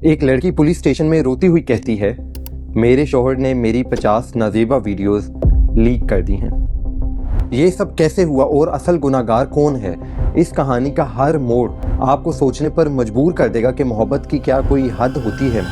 एक लड़की police station में रोती हुई कहती है, मेरे शौहर ने मेरी 50 नाजेबा वीडियोस लीक कर दी हैं। ये सब कैसे हुआ और असल गुनाहगार कौन है? इस कहानी का हर मोड़ आपको सोचने पर मजबूर कर देगा कि मोहब्बत की क्या कोई हद होती है।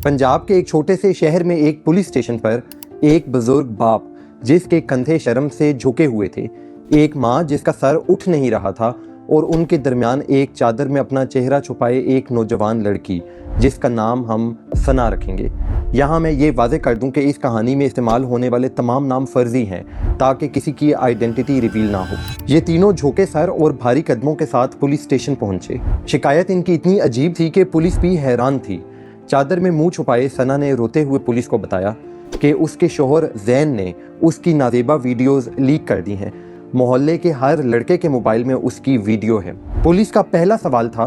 पंजाब के एक छोटे से शहर में एक पुलिस स्टेशन पर एक बुजुर्ग बाप जिसके कंधे शर्म से झुके हुए थे, एक माँ जिसका सर उठ नहीं रहा था और उनके दरमियान एक चादर में अपना चेहरा छुपाए एक नौजवान लड़की जिसका नाम हम सना रखेंगे। यहाँ मैं ये वाज़ेह कर दूं कि इस कहानी में इस्तेमाल होने वाले तमाम नाम फर्जी हैं ताकि किसी की आइडेंटिटी रिवील ना हो। ये तीनों झुके सर और भारी कदमों के साथ पुलिस स्टेशन पहुंचे। शिकायत इनकी इतनी अजीब थी कि पुलिस भी हैरान थी। चादर में मुंह छुपाए सना ने रोते हुए पुलिस को बताया कि उसके शौहर जैन ने उसकी नाजेबा वीडियोस लीक कर दी हैं। मोहल्ले के हर लड़के के मोबाइल में उसकी वीडियो है। पुलिस का पहला सवाल था,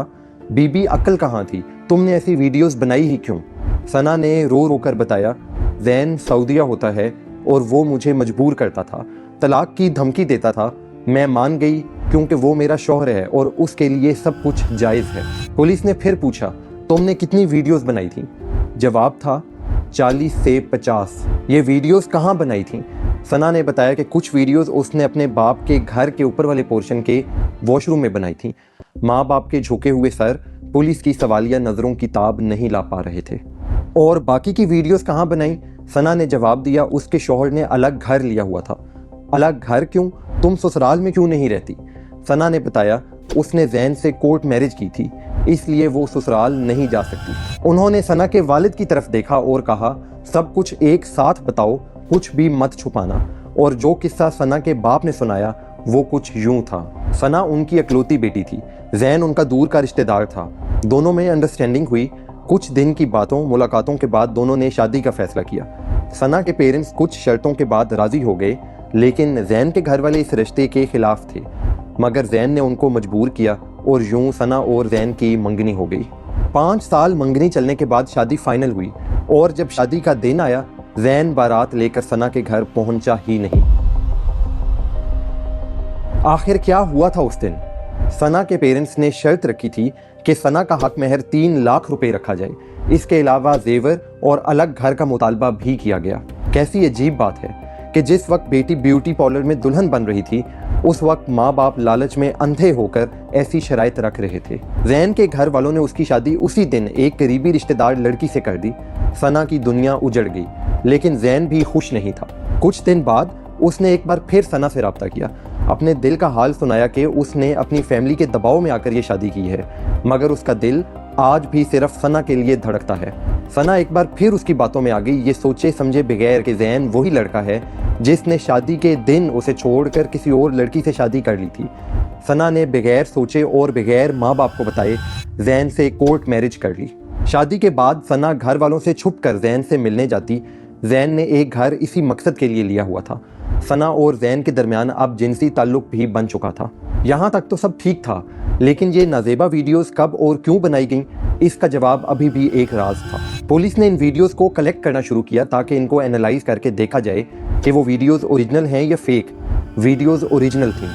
बीबी अक्ल कहाँ थी? तुमने ऐसी वीडियोस बनाई ही क्यों? सना ने रो रो कर बताया, जैन सऊदिया होता है और वो मुझे मजबूर करता था, तलाक की धमकी देता था। मैं मान गई क्योंकि वो मेरा शौहर है और उसके लिए सब कुछ जायज़ है। पुलिस ने फिर पूछा, तुमने कितनी वीडियोस बनाई थी? जवाब था 40 से 50। ये वीडियोस कहाँ बनाई थी? सना ने बताया कि कुछ वीडियोस उसने अपने बाप के घर के ऊपर वाले पोर्शन के वॉशरूम में बनाई थी। माँ बाप के झुके हुए सर पुलिस की सवालिया नज़रों की ताब नहीं ला पा रहे थे। और बाकी की वीडियोस कहाँ बनाई? सना ने जवाब दिया, उसके शौहर ने अलग घर लिया हुआ था। अलग घर क्यों? तुम ससुराल में क्यों नहीं रहती? सना ने बताया, उसने जैन से कोर्ट मैरिज की थी, इसलिए वो ससुराल नहीं जा सकती। उन्होंने सना के वालिद की तरफ देखा और कहा, सब कुछ एक साथ बताओ, कुछ भी मत छुपाना। और जो किस्सा सना के बाप ने सुनाया वो कुछ यूं था। सना उनकी अकलौती बेटी थी, जैन उनका दूर का रिश्तेदार था। दोनों में अंडरस्टैंडिंग हुई। कुछ दिन की मुलाकातों के बाद दोनों ने शादी का फैसला किया। सना के पेरेंट्स कुछ शर्तों के बाद राजी हो गए, लेकिन जैन के घर वाले इस रिश्ते के खिलाफ थे। मगर जैन ने उनको मजबूर किया और यूं सना और जैन की मंगनी हो गई। 5 साल मंगनी चलने के बाद शादी फाइनल हुई और जब शादी का दिन आया, जैन बारात लेकर सना के घर पहुंचा ही नहीं। आखिर क्या हुआ था उस दिन? सना के पेरेंट्स ने शर्त रखी थी कि सना का हक महर 3 लाख रुपए रखा जाए। इसके अलावा जेवर और अलग घर का मुतालबा भी किया गया। कैसी अजीब बात है कि जिस वक्त बेटी ब्यूटी पार्लर में दुल्हन बन रही थी, उस वक्त माँ बाप लालच में अंधे होकर ऐसी शराइत रख रहे थे। जैन के घर वालों ने उसकी शादी उसी दिन एक करीबी रिश्तेदार लड़की से कर दी। सना की दुनिया उजड़ गई, लेकिन जैन भी खुश नहीं था। कुछ दिन बाद उसने एक बार फिर सना से राब्ता किया, अपने दिल का हाल सुनाया कि उसने अपनी फैमिली के दबाव में आकर ये शादी की है, मगर उसका दिल आज भी सिर्फ सना के लिए धड़कता है। सना एक बार फिर उसकी बातों में आ गई, ये सोचे समझे बगैर कि जैन वही लड़का है जिसने शादी के दिन उसे छोड़कर किसी और लड़की से शादी कर ली थी। सना ने बगैर सोचे और बगैर माँ बाप को बताए जैन से कोर्ट मैरिज कर ली। शादी के बाद सना घर वालों से छुपकर जैन से मिलने जाती। जैन ने एक घर इसी मकसद के लिए लिया हुआ था। सना और जैन के दरमियान अब जिनसी ताल्लुक भी बन चुका था। यहाँ तक तो सब ठीक था, लेकिन ये नाजेबा वीडियोस कब और क्यों बनाई गईं, इसका जवाब अभी भी एक राज था। पुलिस ने इन वीडियोस को कलेक्ट करना शुरू किया ताकि इनको एनालाइज करके देखा जाए कि वो वीडियोस ओरिजिनल हैं या फेक। वीडियोस ओरिजिनल थी।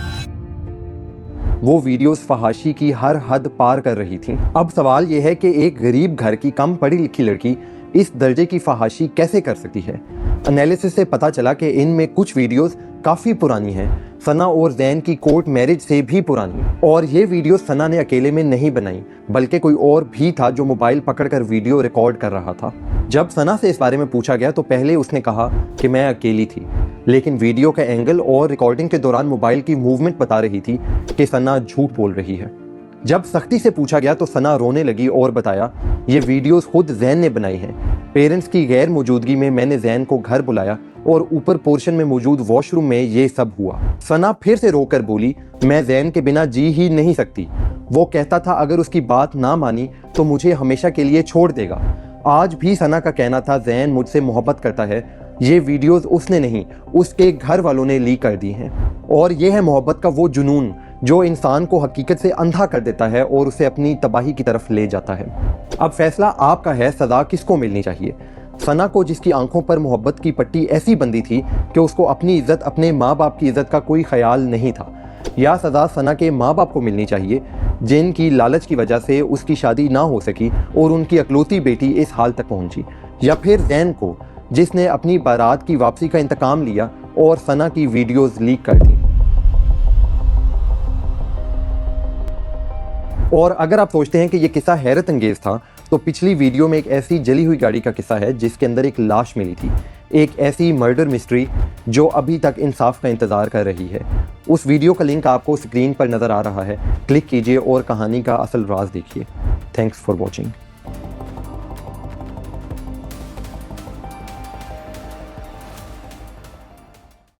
वो वीडियोस फहाशी की हर हद पार कर रही थी। अब सवाल यह है कि एक गरीब घर की कम पढ़ी लिखी लड़की इस दर्जे की फहाशी कैसे कर सकती है? एनालिसिस से पता चला कि इनमें कुछ वीडियोस काफ़ी पुरानी हैं, सना और जैन की कोर्ट मैरिज से भी पुरानी। और ये वीडियो सना ने अकेले में नहीं बनाई, बल्कि कोई और भी था जो मोबाइल पकड़कर वीडियो रिकॉर्ड कर रहा था। जब सना से इस बारे में पूछा गया तो पहले उसने कहा कि मैं अकेली थी, लेकिन वीडियो का एंगल और रिकॉर्डिंग के दौरान मोबाइल की मूवमेंट बता रही थी कि सना झूठ बोल रही है। जब सख्ती से पूछा गया तो सना रोने लगी और बताया, ये वीडियोस खुद जैन ने बनाई हैं। पेरेंट्स की गैर मौजूदगी में मैंने जैन को घर बुलाया और ऊपर पोर्शन में मौजूद वॉशरूम में ये सब हुआ। सना फिर से रोकर बोली, मैं जैन के बिना जी ही नहीं सकती। वो कहता था अगर उसकी बात ना मानी तो मुझे हमेशा के लिए छोड़ देगा। आज भी सना का कहना था जैन मुझसे मोहब्बत करता है। ये वीडियोस उसने नहीं, उसके घर वालों ने लीक कर दी हैं। और ये है मोहब्बत का वो जुनून जो इंसान को हकीकत से अंधा कर देता है और उसे अपनी तबाही की तरफ ले जाता है। अब फैसला आपका है, सज़ा किसको मिलनी चाहिए? सना को, जिसकी आंखों पर मोहब्बत की पट्टी ऐसी बंधी थी कि उसको अपनी इज्जत, अपने माँ बाप की इज्जत का कोई ख्याल नहीं था, या सज़ा सना के माँ बाप को मिलनी चाहिए जिनकी लालच की वजह से उसकी शादी ना हो सकी और उनकी अकलौती बेटी इस हाल तक पहुंची, या फिर जैन को जिसने अपनी बारात की वापसी का इंतकाम लिया और सना की वीडियोस लीक कर दी। और अगर आप सोचते हैं कि ये किस्सा हैरत अंगेज था, तो पिछली वीडियो में एक ऐसी जली हुई गाड़ी का किस्सा है जिसके अंदर एक लाश मिली थी, एक ऐसी मर्डर मिस्ट्री जो अभी तक इंसाफ का इंतज़ार कर रही है। उस वीडियो का लिंक आपको स्क्रीन पर नज़र आ रहा है, क्लिक कीजिए और कहानी का असल राज देखिए। Thanks for watching.